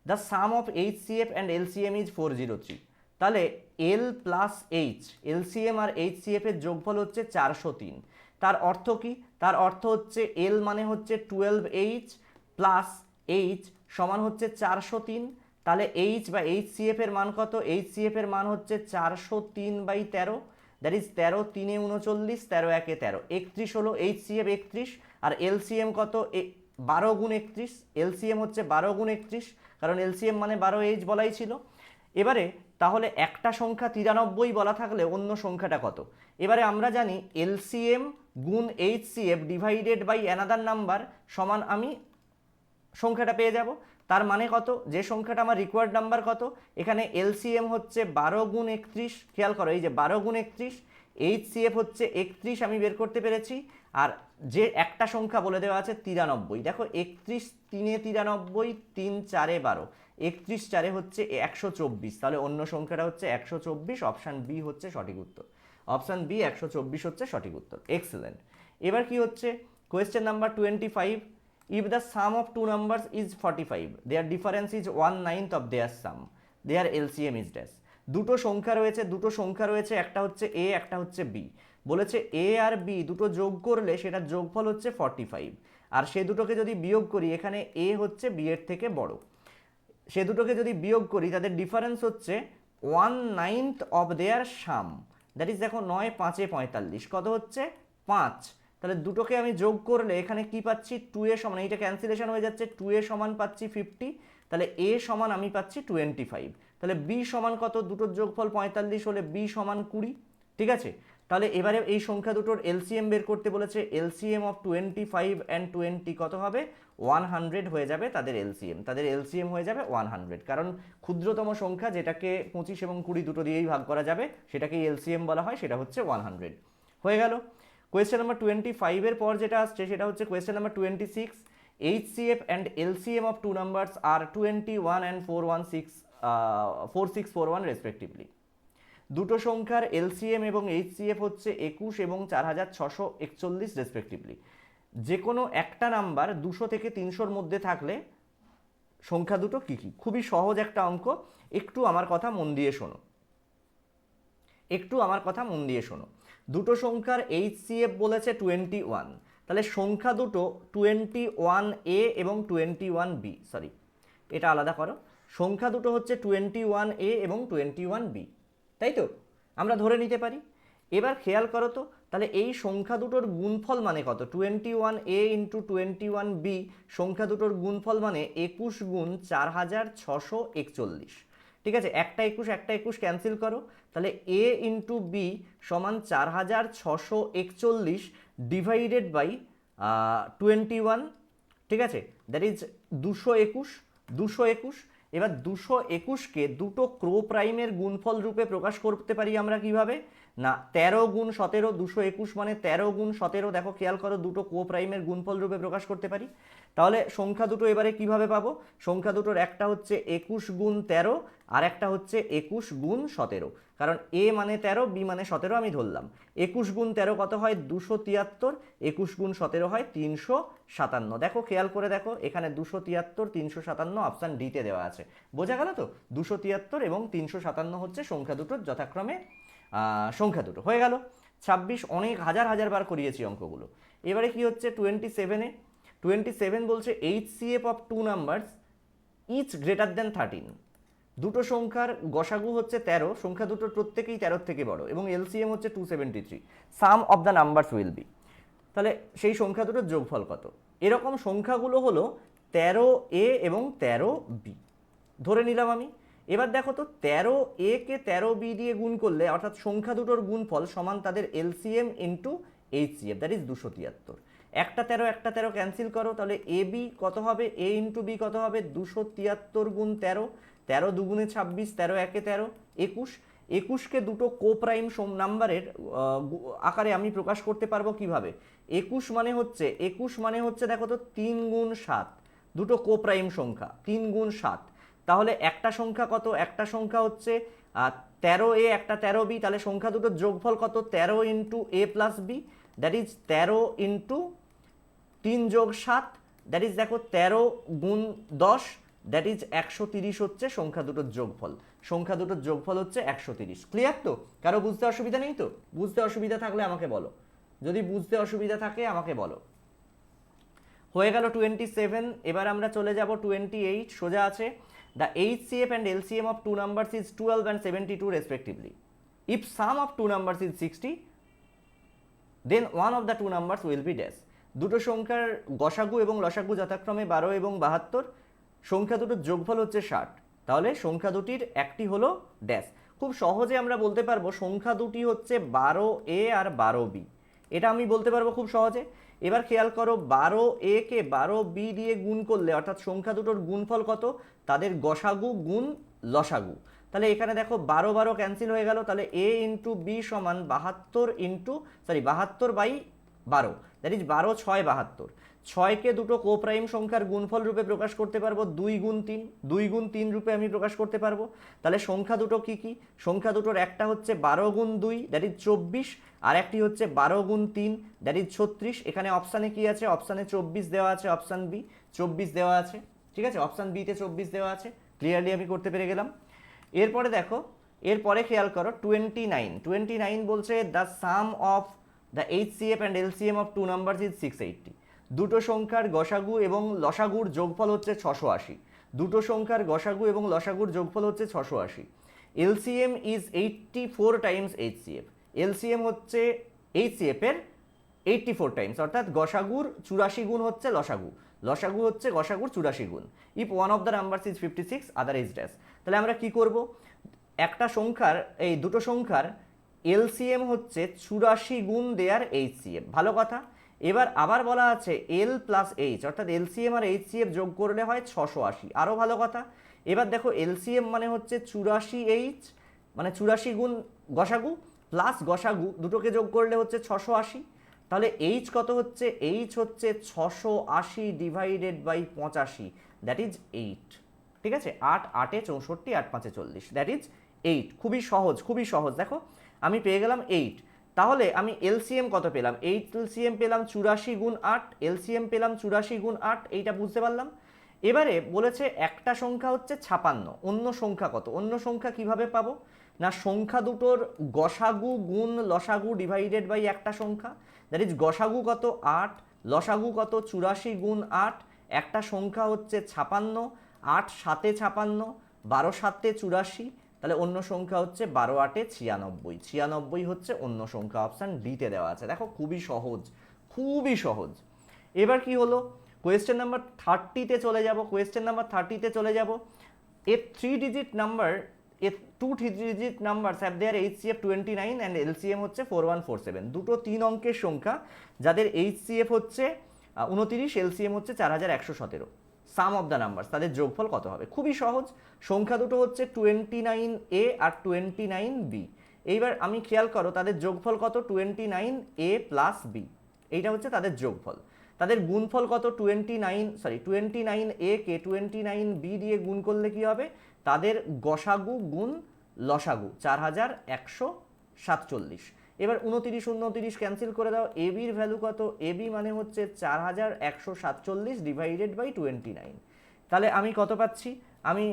The sum of HCF and LCM is 403। তাহলে L প্লাস H, LCM আর HCF এর যোগফল হচ্ছে 403। তার অর্থ কি? তার অর্থ হচ্ছে L মানে হচ্ছে 12H প্লাস H সমান হচ্ছে 403। তাহলে H বা HCF এর মান কত? HCF এর মান হচ্ছে 403/13, দ্যাট ইজ 13 3 39, 13 1 13, 31 হলো HCF 31, আর LCM কত? 12 গুণ 31, LCM হচ্ছে 12 গুণ 31, কারণ LCM মানে 12H বলাই ছিল। এবারে তাহলে একটা সংখ্যা 93 বলা থাকলে অন্য সংখ্যাটা কত? এবারে আমরা জানি LCM গুণ HCF divided by another number সমান আমি সংখ্যাটা পেয়ে যাব। তার মানে কত? যে সংখ্যাটা আমার রিকোয়ার্ড নাম্বার কত? এখানে LCM হচ্ছে 12 গুণ 31, খেয়াল করো এই যে 12 গুণ 31, HCF হচ্ছে 31 আমি বের করতে পেরেছি, আর যে একটা সংখ্যা বলে দেওয়া আছে 93, দেখো 31 3 93, 3 4 12, 31 4 হচ্ছে 124, তাহলে অন্য সংখ্যাটা হচ্ছে 124, অপশান বি হচ্ছে সঠিক উত্তর। অপশান বি 124 হচ্ছে সঠিক উত্তর। এক্সেলেন্ট। এবার কি হচ্ছে question number 25, if the sum of two numbers is 45, their difference is 1/9 of their sum, their LCM is dash. দুটো সংখ্যা রয়েছে, একটা হচ্ছে A একটা হচ্ছে B। বলেছে A আর B দুটো যোগ করলে সেটার যোগফল হচ্ছে 45, আর সে দুটোকে যদি বিয়োগ করি, এখানে A হচ্ছে B এর থেকে বড়, সে দুটোকে যদি বিয়োগ করি তাদের ডিফারেন্স হচ্ছে 1/9 of their sum, that is দেখো 9 5 45, কত হচ্ছে? 5। তাহলে দুটোকে আমি যোগ করলে এখানে কি পাচ্ছি? 2A সমান, এইটা ক্যান্সেলেশন হয়ে যাচ্ছে, 2A সমান পাচ্ছি 50, তাহলে A সমান আমি পাচ্ছি 25। তাহলে B সমান কত? দুটোর যোগফল 45 হলে B সমান 20। ঠিক আছে, তাহলে এবারে এই সংখ্যা দুটোর LCM বের করতে বলেছে। LCM অফ 25 অ্যান্ড 20 কত হবে? 100 হয়ে যাবে তাদের LCM। তাদের LCM হয়ে যাবে 100, কারণ ক্ষুদ্রতম সংখ্যা যেটাকে 25 এবং 20 দুটো দিয়েই ভাগ করা যাবে সেটাকেই LCM বলা হয়, সেটা হচ্ছে 100। হয়ে গেল। কোয়েশ্চেন নাম্বার 25 এর পর যেটা আসছে সেটা হচ্ছে question number 26, HCF and LCM of two numbers are 21 and 4641 respectively. দুটো সংখ্যার LCM এবং HCF হচ্ছে 21 এবং 4641 রেসপেক্টিভলি। যে কোনো একটা নাম্বার 200 থেকে 300-র মধ্যে থাকলে সংখ্যা দুটো কী কী? খুবই সহজ একটা অঙ্ক, একটু আমার কথা মন দিয়ে শোনো, দুটো সংখ্যার HCF বলেছে 21, তাহলে সংখ্যা দুটো 21A এবং 21B, সরি এটা আলাদা করো, সংখ্যা দুটো হচ্ছে 21A এবং 21B, তাই তো আমরা ধরে নিতে পারি। এবার খেয়াল করো তো, তাহলে এই সংখ্যা দুটোর গুণফল মানে কত? 21A ইন্টু 21B, সংখ্যা দুটোর গুণফল মানে 21 গুণ 4641। ঠিক আছে, একটা 21 ক্যান্সেল করো, তাহলে A ইন্টু বি সমান 4641 ডিভাইডেড বাই 21, ঠিক আছে, দ্যাট ইজ 221। এবার 221কে দুটো ক্রো প্রাইমের গুণফল রূপে প্রকাশ করতে পারি আমরা কিভাবে? না 13 গুণ 17, 221 মানে 13 গুণ 17, দেখো খেয়াল করো, দুটো ক্রো প্রাইমের গুণফল রূপে প্রকাশ করতে পারি। তাহলে সংখ্যা দুটো এবারে কিভাবে পাবো? সংখ্যা দুটোর একটা হচ্ছে 21 গুণ 13 আর একটা হচ্ছে 21 গুণ 17, কারণ এ মানে 13, বি মানে 17 আমি ধরলাম। 21 গুণ 13 কত হয়? 273, 21 গুণ 17 হয় 357। দেখো খেয়াল করে দেখো, এখানে 273, 357 অপশান ডিতে দেওয়া আছে, বোঝা গেল তো? 273 এবং 357 হচ্ছে সংখ্যা দুটোর যথাক্রমে সংখ্যা দুটো, হয়ে গেল 26। অনেক হাজার বার করিয়েছি অঙ্কগুলো। এবারে কি হচ্ছে 27-এ? 27 বলছে HCF of two numbers each greater than 13। দুটো সংখ্যার গসাগু হচ্ছে 13, সংখ্যা দুটোর প্রত্যেকেই 13 থেকে বড়, এবং LCM হচ্ছে 273, sum of the numbers will be. তাহলে সেই সংখ্যা দুটোর যোগফল কত? এরকম সংখ্যাগুলো হলো 13A এবং 13B ধরে নিলাম আমি। এবার দেখো তো, 13A কে 13B দিয়ে গুণ করলে অর্থাৎ সংখ্যা দুটোর গুণফল সমান তাদের LCM into HCF, that is 273। একটা 13 ক্যান্সেল করো, তাহলে AB কত হবে? A ইন্টু বি কত হবে? 273 গুণ 13, 13 দুগুণে 26, 13 একে 13, 21। 21কে দুটো কো প্রাইম নাম্বারের আকারে আমি প্রকাশ করতে পারবো কিভাবে? 21 মানে হচ্ছে দেখো তো 3 গুণ 7, দুটো কো প্রাইম সংখ্যা 3 গুণ 7, তাহলে একটা সংখ্যা কত? একটা সংখ্যা হচ্ছে 13A, একটা 13B, তাহলে সংখ্যা দুটোর যোগফল কত? 13 into A plus B, that is 13 into 3 যোগ 7, দ্যাট ইজ দেখো 13 গুণ 10, দ্যাট ইজ 130 হচ্ছে সংখ্যা দুটোর যোগফল। সংখ্যা দুটোর যোগফল হচ্ছে 130। ক্লিয়ার তো? কারো বুঝতে অসুবিধা নেই তো? বুঝতে অসুবিধা থাকলে আমাকে বলো, যদি বুঝতে অসুবিধা থাকে আমাকে বলো। হয়ে গেল 27। এবার আমরা চলে যাব 28, সোজা আছে। The HCF and LCM of two numbers is 12 and 72 respectively. If sum of two numbers is 60, then one of the two numbers will be dash. দুটো সংখ্যার গসাগু এবং লসাগু যথাক্রমে 12 এবং 72, সংখ্যা দুটোর যোগফল হচ্ছে 60, তাহলে সংখ্যা দুটির একটি হলো ড্যাশ। খুব সহজে আমরা বলতে পারবো সংখ্যা দুটি হচ্ছে 12A আর 12B, এটা আমি বলতে পারবো খুব সহজে। এবার খেয়াল করো, 12A কে 12B দিয়ে গুণ করলে অর্থাৎ সংখ্যা দুটোর গুণফল কত? তাদের গসাগু গুণ লসাগু। তাহলে এখানে দেখো 12 12 ক্যান্সেল হয়ে গেল, তাহলে A ইন্টু বি সমান 72 বাই 12, দ্যাট ইজ 12 6 72। 6কে দুটো কো প্রাইম সংখ্যার গুণফল রূপে প্রকাশ করতে পারবো 2 গুণ 3, 2 গুণ 3 রূপে আমি প্রকাশ করতে পারবো। তাহলে সংখ্যা দুটো কি কি? সংখ্যা দুটোর একটা হচ্ছে 12 গুণ 2, দ্যাট ইজ 24, আর একটি হচ্ছে 12 গুণ 3, দ্যাট ইজ 36। এখানে অপশানে কি আছে? অপশানে 24 দেওয়া আছে, অপশান বি 24 দেওয়া আছে, ঠিক আছে, অপশান বিতে 24 দেওয়া আছে। ক্লিয়ারলি আমি করতে পেরে গেলাম। এরপরে দেখো, এরপরে খেয়াল করো 29 বলছে the sum of the HCF and LCM of two numbers is 680। দুটো সংখ্যার গসাগু এবং লসাগুর যোগফল হচ্ছে 680। দুটো সংখ্যার গসাগু এবং লসাগুর যোগফল হচ্ছে 680। LCM is 84 Times HCF। LCM হচ্ছে HCF এর 84 টাইমস, অর্থাৎ গসাগুর 84 গুণ হচ্ছে লসাগু, লসাগু হচ্ছে গসাগুর 84 গুণ। If one of the numbers is 56, other is dash. তাহলে আমরা কি করব? একটা সংখ্যার, এই দুটো সংখ্যার LCM হচ্ছে 84 গুণ দেয়ার HCF, ভালো কথা। এবার আবার বলা আছে L প্লাস H, অর্থাৎ LCM আর HCF যোগ করলে হয় 680, আরও ভালো কথা। এবার দেখো LCM মানে হচ্ছে 84H, মানে 84 গুণ গসাগু প্লাস গসাগু দুটোকে যোগ করলে হচ্ছে 680, তাহলে এইচ কত হচ্ছে? এইচ হচ্ছে 680 ডিভাইডেড বাই 85, দ্যাট ইজ 8। ঠিক আছে, 8 8 64, 8 5 40, দ্যাট ইজ 8। খুবই সহজ, খুবই সহজ। দেখো আমি পেয়ে গেলাম 8। তাহলে আমি এলসিএম কত পেলাম? 8 এলসিএম পেলাম 84 গুণ 8, এলসিএম পেলাম 84 গুণ 8, এইটা বুঝতে পারলাম। এবারে বলেছে একটা সংখ্যা হচ্ছে 56, অন্য সংখ্যা কত? অন্য সংখ্যা কিভাবে পাবো? না, সংখ্যা দুটোর গসাগু গুণ লসাগু ডিভাইডেড বাই একটা সংখ্যা, দ্যাট ইজ গসাগু কত? 8, লসাগু কত? 84 গুণ 8, একটা সংখ্যা হচ্ছে 56, 8 7 56, 12 7 84, তাহলে অন্য সংখ্যা হচ্ছে 12 8 96, 96 হচ্ছে অন্য সংখ্যা, অপশান ডিতে দেওয়া আছে। দেখো খুবই সহজ, খুবই সহজ। এবার কি হলো? কোয়েশ্চেন নাম্বার 30-তে চলে যাব। কোয়েশ্চেন নাম্বার 30-তে চলে যাব। এ 3 digit number, A 2 digit numbers have their HCF 29 and LCM হচ্ছে 4147। দুটো 3 অঙ্কের সংখ্যা যাদের এইচসিএফ হচ্ছে 29, এলসিএম হচ্ছে 4117। সাম অফ দ্য নাম্বারস, তাদের যোগফল কত হবে? খুবই সহজ। সংখ্যা দুটো হচ্ছে 29A আর 29B। এইবার আমি খেয়াল করো তাদের যোগফল কত? 29A প্লাস B, এইটা হচ্ছে তাদের যোগফল। তাদের গুণফল কত? 29A কে 29B দিয়ে গুণ করলে কি হবে? তাদের গসাগু গুণ লসাগু 4147। এবার 29 29 ক্যান্সেল করে দাও। এবির ভ্যালু কত? এবি মানে হচ্ছে 4147 ডিভাইডেড বাই 29। তাহলে আমি কত পাচ্ছি? আমি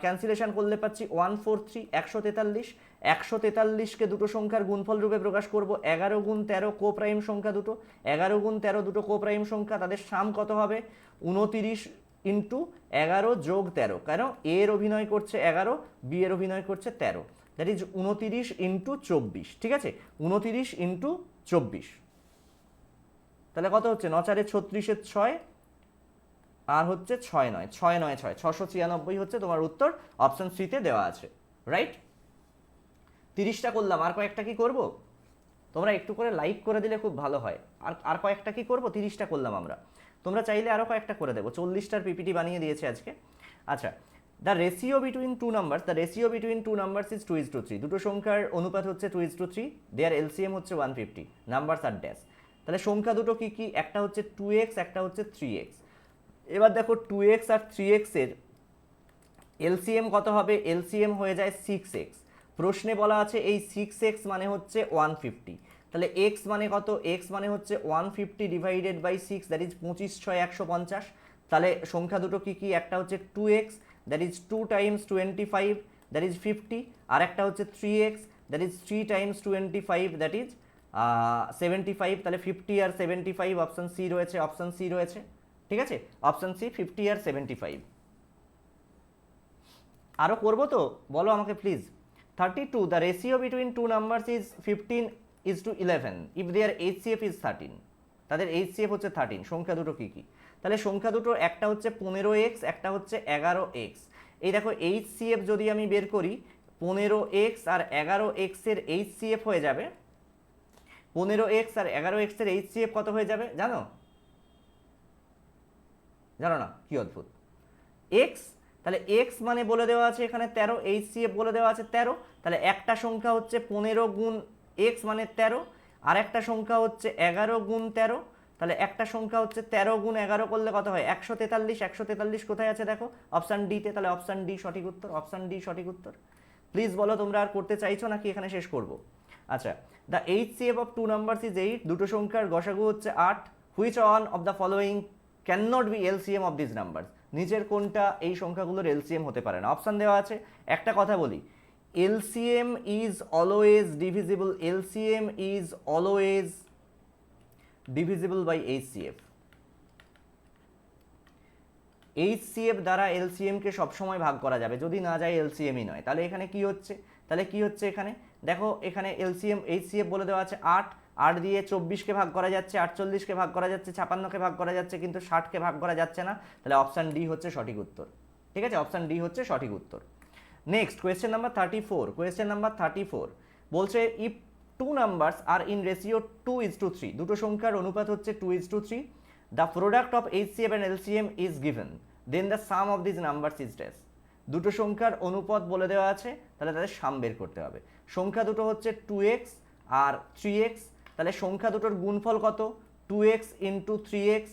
ক্যান্সেলেশন করলে পাচ্ছি 143, 143। 143কে দুটো সংখ্যার গুণফল রূপে প্রকাশ করব। 11 গুণ 13 কো প্রাইম সংখ্যা দুটো, 11 গুণ 13 দুটো কো প্রাইম সংখ্যা, তাদের সাম কত হবে? 29 ইন্টু 11 যোগ 13, কেন এর অভিনয় করছে 11, বি এর অভিনয় করছে 13, দ্যাট ইজ 29 ইন্টু 24। ঠিক আছে, 29 ইন্টু 24, তাহলে কত হচ্ছে? 9 4 36 6 আর হচ্ছে 6 9 6 9 6 696 হচ্ছে তোমার উত্তর। অপশন সিতে দেওয়া আছে, রাইট? 30টা করলাম, আর কয়েকটা কি করব? তোমরা একটু করে লাইক করে দিলে খুব ভালো হয়। আর কয়েকটা কি করব? 30টা করলাম আমরা, তোমরা চাইলে আরও কয়েকটা করে দেবো। 40টার পিপিটি বানিয়ে দিয়েছে আজকে। আচ্ছা, the ratio between two numbers, the ratio between two numbers is 2:3। দুটো সংখ্যার অনুপাত হচ্ছে 2:3, দেয়ার এলসিএম হচ্ছে 150, নাম্বারস আর ড্যাশ। তাহলে সংখ্যা দুটো কি কি? একটা হচ্ছে 2x, একটা হচ্ছে 3x। এবার দেখো 2x আর 3x এর এলসিএম কত হবে? এলসিএম হয়ে যায় 6x। প্রশ্নে বলা আছে এই 6x মানে হচ্ছে 150, তাহলে x মানে কত? x মানে হচ্ছে 150 ডিভাইডেড বাই 6, দ্যাট ইজ 25 6 150। তাহলে সংখ্যা দুটো কি কি? একটা হচ্ছে 2x, that is 2 Times 25, that is 50, আর একটা হচ্ছে 3x, that is 3 Times 25, that is 75। তাহলে 50 আর 75, অপশন সি রয়েছে, অপশন সি রয়েছে। ঠিক আছে, অপশন সি 50 আর 75। আরও করবো তো? বলো আমাকে please. 32, the ratio between two numbers is 15:11 if their HCF is 13। তাদের এইচসিএফ হচ্ছে 13। সংখ্যা দুটো কি কি? তাহলে সংখ্যা দুটো একটা হচ্ছে 15x, একটা হচ্ছে 11x। এই দেখো এইচসিএফ যদি আমি বের করি, 15x আর 11x এর এইচসিএফ হয়ে যাবে, 15x আর 11x এর এইচসিএফ কত হয়ে যাবে জানো? জানো না? কি অদ্ভুত। x, তাহলে x মানে বলে দেওয়া আছে এখানে 13, এইচসিএফ বলে দেওয়া আছে 13। তাহলে একটা সংখ্যা হচ্ছে 15 গুণ x মানে 13, আর একটা সংখ্যা হচ্ছে 11 গুণ 13। তাহলে একটা সংখ্যা হচ্ছে 13 গুণ 11 করলে কত হয়? 143। 143 কোথায় আছে দেখো? অপশান ডিতে। তাহলে অপশান ডি সঠিক উত্তর, অপশান ডি সঠিক উত্তর। প্লিজ বলো তোমরা আর করতে চাইছো নাকি এখানে শেষ করব? আচ্ছা, the HCF of two numbers is 8। দুটো সংখ্যার গসাগু হচ্ছে 8। Which one of the following can not be LCM of this numbers? নিচের কোনটা এই সংখ্যাগুলোর এলসিএম হতে পারে না? অপশান দেওয়া আছে। একটা কথা বলি, LCM is always divisible, LCM is always divisible by HCF. এইচসিএফ দ্বারা এলসিএমকে সবসময় ভাগ করা যাবে, যদি না যায় এলসিএমই নয়। তাহলে এখানে কি হচ্ছে? তাহলে কি হচ্ছে এখানে দেখো, এখানে এলসিএম এইচসিএফ বলে দেওয়া আছে 8, 8 দিয়ে 24কে ভাগ করা যাচ্ছে, 48কে ভাগ করা যাচ্ছে, 56কে ভাগ করা যাচ্ছে, কিন্তু 60কে ভাগ করা যাচ্ছে না। তাহলে অপশান ডি হচ্ছে সঠিক উত্তর। ঠিক আছে, অপশান ডি হচ্ছে সঠিক উত্তর। Next question number 34। Question number 34 বলছে if two numbers are in ratio 2:3, দুটো সংখ্যার অনুপাত হচ্ছে 2:3, the product of HCF and LCM is given, then the sum of this numbers is dash. দুটো সংখ্যার অনুপাত বলে দেওয়া আছে, তাহলে তাদের সাম বের করতে হবে। সংখ্যা দুটো হচ্ছে 2x আর 3x, তাহলে সংখ্যা দুটোর গুণফল কত, 2x ইন্টু 3x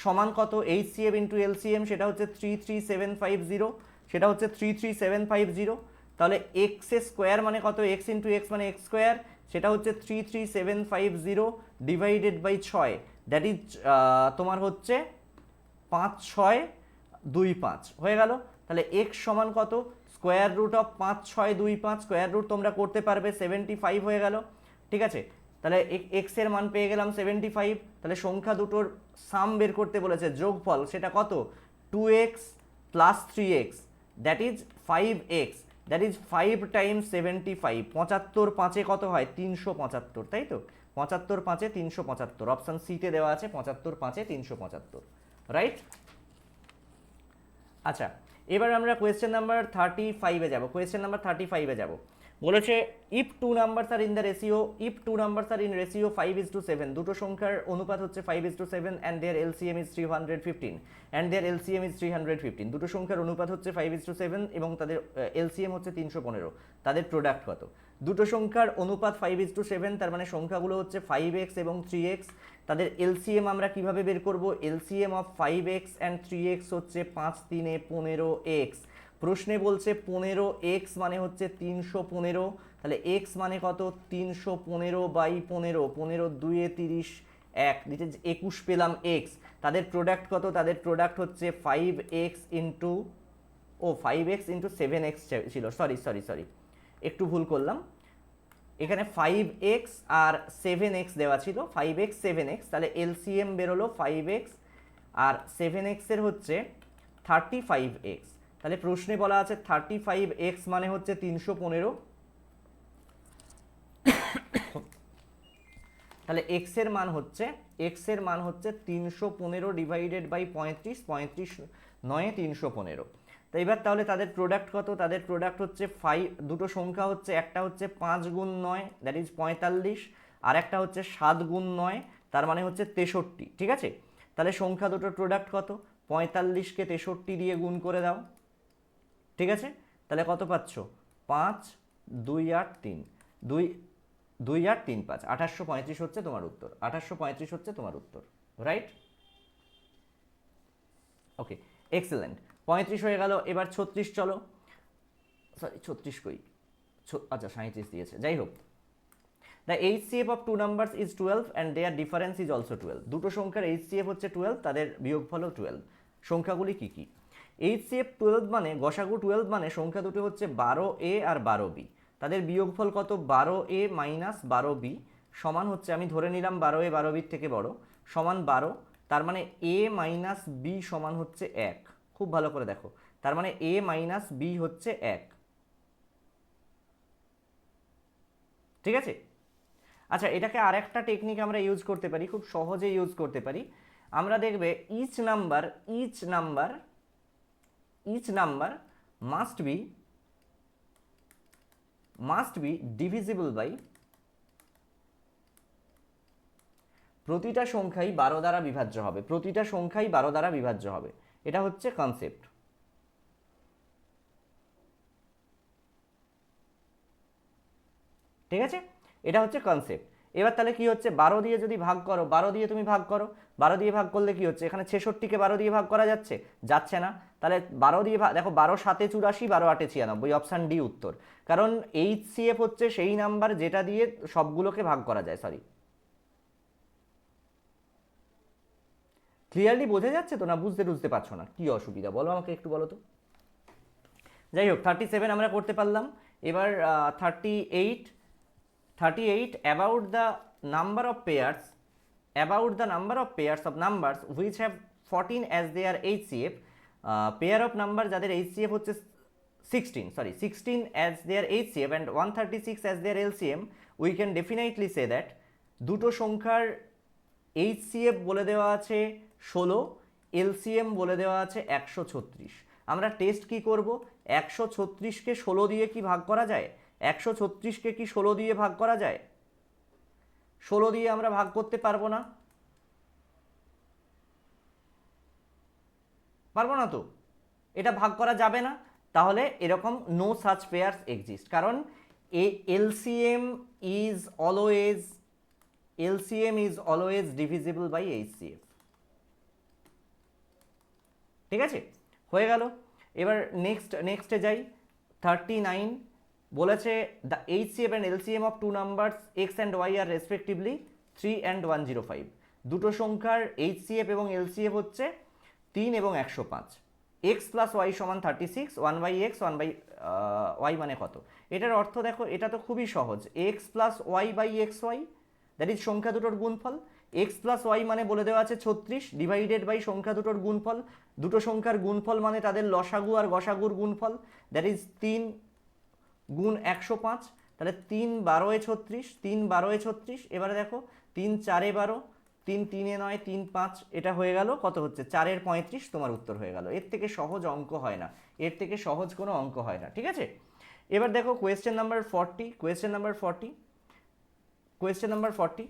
সমান কত, HCF ইন্টু LCM, সেটা হচ্ছে 33750, সেটা হচ্ছে 33750। তাহলে এক্স স্কোয়ার মানে কত, এক্স ইন্টু এক্স মানে এক্স স্কোয়ার, সেটা হচ্ছে 33750 ডিভাইডেড বাই 6, দ্যাট ইজ তোমার হচ্ছে 5625 হয়ে গেল। তাহলে এক্স সমান কত, square root of 5625, square root তোমরা করতে পারবে 75 হয়ে গেল। ঠিক আছে, তাহলে এক্স এর মান পেয়ে গেলাম 75। তাহলে সংখ্যা দুটোর সাম বের করতে বলেছে, যোগফল, সেটা কত, 2x plus 3x that is 5x, that is 5 Times 75, 75 পাঁচে কত হয়, 375, তাই তো, 75 পাঁচে 375, অপশান সিতে দেওয়া আছে 75 পাঁচে 375, রাইট। আচ্ছা, এবার আমরা কোয়েশ্চেন নাম্বার 35-এ যাব। কোয়েশ্চেন নাম্বার 35-এ যাব, বলেছে if two numbers are in the ratio, if two numbers are in ratio 5:7, দুটো সংখ্যার অনুপাত হচ্ছে 5:7 and their LCM is 315 and their LCM is 315, দুটো সংখ্যার অনুপাত হচ্ছে 5:7 এবং তাদের এলসিএম হচ্ছে 315, তাদের প্রোডাক্ট কত। দুটো সংখ্যার অনুপাত 5:7, তার মানে সংখ্যাগুলো হচ্ছে 5x এবং 3x, তাদের এলসিএম আমরা কিভাবে বের করব, LCM of 5x and 3x হচ্ছে 5 3 15x। প্রশ্নে বলছে 15x মানে হচ্ছে 315, তাহলে x মানে কত, 315 বাই 15, 15 2 30, 1 দিতে 21 পেলাম x। তাদের প্রোডাক্ট কত, তাদের প্রোডাক্ট হচ্ছে 5x into 5x into 7x ছিল, সরি একটু ভুল করলাম, এখানে 5x আর 7x দেওয়া ছিল, 5x 7x, তাহলে এলসিএম বেরোলো 5x আর 7x এর হচ্ছে 35x। তাহলে প্রশ্নে বলা আছে 35x মানে হচ্ছে 315, তাহলে x এর মান হচ্ছে 315 ডিভাইডেড বাই 35, 35 9 315। তো এবার তাহলে তাদের প্রোডাক্ট কত, তাদের প্রোডাক্ট হচ্ছে 5, দুটো সংখ্যা হচ্ছে, একটা হচ্ছে 5 গুণ 9 দ্যাট ইজ 45, আর একটা হচ্ছে 7 গুণ 9 তার মানে হচ্ছে 63, ঠিক আছে। তাহলে সংখ্যা দুটোর প্রোডাক্ট কত, 45কে 63 দিয়ে গুণ করে দাও, ঠিক আছে। তাহলে কত পাচ্ছ, 5 2 8 3, 2 2 8 3 5, 2835 হচ্ছে তোমার উত্তর, 2835 হচ্ছে তোমার উত্তর, রাইট। ওকে, এক্সেলেন্ট, 35 হয়ে গেল। এবার 36 চলো, সরি 36 কই, আচ্ছা 37 দিয়েছে, যাই হোক। The HCF of two numbers is 12 and their difference is also 12, দুটো সংখ্যার HCF হচ্ছে 12, তাদের বিয়োগফলও 12। সংখ্যাগুলি কি কি, HCF 12 মানে, গসাগু 12 মানে সংখ্যা দুটো হচ্ছে 12A আর 12B, তাদের বিয়োগফল কত, 12A মাইনাস 12B সমান হচ্ছে, আমি ধরে নিলাম 12A 12B থেকে বড়, সমান 12, তার মানে A মাইনাস B সমান হচ্ছে 1, খুব ভালো করে দেখো, তার মানে A মাইনাস B হচ্ছে 1, ঠিক আছে। আচ্ছা, এটাকে আরেকটা টেকনিক আমরা ইউজ করতে পারি, খুব সহজে ইউজ করতে পারি আমরা, দেখবে each number must be divisible by, প্রতিটা সংখ্যাই 12 দ্বারা বিভাজ্য হবে, প্রতিটা সংখ্যাই 12 দ্বারা বিভাজ্য হবে, এটা হচ্ছে কনসেপ্ট, ঠিক আছে, এটা হচ্ছে কনসেপ্ট। এবার তাহলে কি হচ্ছে, 12 দিয়ে যদি ভাগ করো, 12 দিয়ে তুমি ভাগ করো, 12 দিয়ে ভাগ করলে কি হচ্ছে, এখানে 66কে 12 দিয়ে ভাগ করা যাচ্ছে না, তাহলে 12 দিয়ে দেখো, 12 7 84, 12 8 96, অপশান ডি উত্তর, কারণ HCF হচ্ছে সেই নাম্বার যেটা দিয়ে সবগুলোকে ভাগ করা যায়। সরি, ক্লিয়ারলি বোঝা যাচ্ছে তো, না বুঝতে পারছো না, কি অসুবিধা বলো আমাকে একটু, বলো তো। যাই হোক, 37 আমরা করতে পারলাম। এবার 38 about the number of pairs of numbers which have 14 as their HCF, pair of number যাদের HCF হচ্ছে 16 as their HCF and 136 as their LCM, we can definitely say that দুটো সংখ্যার HCF বলে দেওয়া আছে 16, LCM বলে দেওয়া আছে 136। আমরা টেস্ট কি করব, 136কে 16 দিয়ে কি ভাগ করা যায়, 136কে কি 16 দিয়ে ভাগ করা যায়, 16 দিয়ে আমরা ভাগ করতে পারবো না, তো এটা ভাগ করা যাবে না, তাহলে এরকম নো সাচ পেয়ার্স এক্সিস্ট, কারণ LCM is always LCM is always divisible by HCF। ঠিক আছে, হয়ে গেল। এবার নেক্সটে যাই। 39 বলেছে the HCF and LCM of two numbers x and y are respectively 3 and 105। দুটো সংখ্যার HCF এবং LCF হচ্ছে 3 এবং 105। এক্স প্লাস ওয়াই সমান 36, 1/x 1/y মানে কত? এটার অর্থ দেখো, এটা তো খুবই সহজ। X plus y by x y, that is সংখ্যা দুটোর গুণফল। এক্স প্লাস ওয়াই মানে বলে দেওয়া আছে 36 ডিভাইডেড বাই সংখ্যা দুটোর গুণফল। দুটো সংখ্যার গুণফল মানে তাদের লসাগু আর গসাগুর গুণফল, দ্যাট ইজ 3 গুণ 105। তাহলে 3 12 36, 3 12 36। এবারে দেখো 3 4 12, 3 3 9, 3 5, এটা হয়ে গেল কত হচ্ছে 4 35। তোমার উত্তর হয়ে গেল। এর থেকে সহজ অঙ্ক হয় না, এর থেকে সহজ কোনো অঙ্ক হয় না। ঠিক আছে, এবার দেখো question number 40। Question number 40,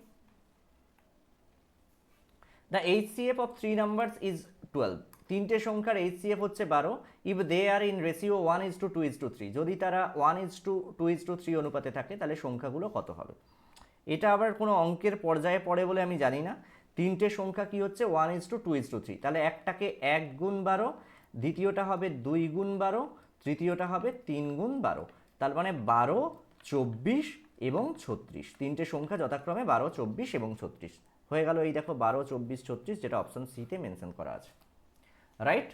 the HCF of 3 numbers is 12। তিনটে সংখ্যার HCF হচ্ছে 12 if they are in ratio 1:2:3। যদি তারা 1:2:3 অনুপাতে থাকে তাহলে সংখ্যাগুলো কত হবে? এটা আবার কোনো অঙ্কের পর্যায়ে পড়ে বলে আমি জানি না। তিনটে সংখ্যা কি হচ্ছে 1:2:3, তাহলে একটাকে 1 গুণ 12, দ্বিতীয়টা হবে 2 গুণ 12, তৃতীয়টা হবে 3 গুণ 12। তার মানে 12, 24 এবং 36। তিনটে সংখ্যা যথাক্রমে 12, 24 এবং 36 হয়ে গেল। এই দেখো 12, 24, 36, যেটা অপশন সিতে মেনশন করা আছে, right?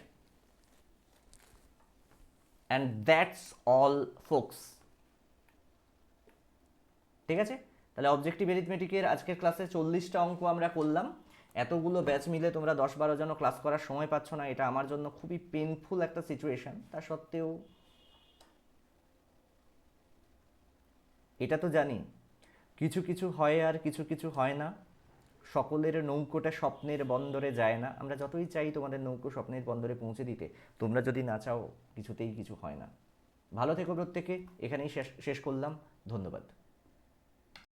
And that's all folks. ঠিক আছে, তাহলে অবজেক্টিভ এরিথমেটিকের আজকের ক্লাসে 40টা অঙ্ক আমরা করলাম। এতগুলো ব্যাচ মিলে তোমরা 10-12 জন ক্লাস করার সময় পাচ্ছ না, এটা আমার জন্য খুবই পেনফুল একটা সিচুয়েশন। তা সত্ত্বেও এটা তো জানি কিছু কিছু হয় আর কিছু কিছু হয় না। সকলের নৌকোটা স্বপ্নের বন্দরে যায় না। আমরা যতই চাই তোমাদের নৌকো স্বপ্নের বন্দরে পৌঁছে দিতে, তোমরা যদি না চাও কিছুতেই কিছু হয় না। ভালো থেকো প্রত্যেকে। এখানেই শেষ করলাম। ধন্যবাদ।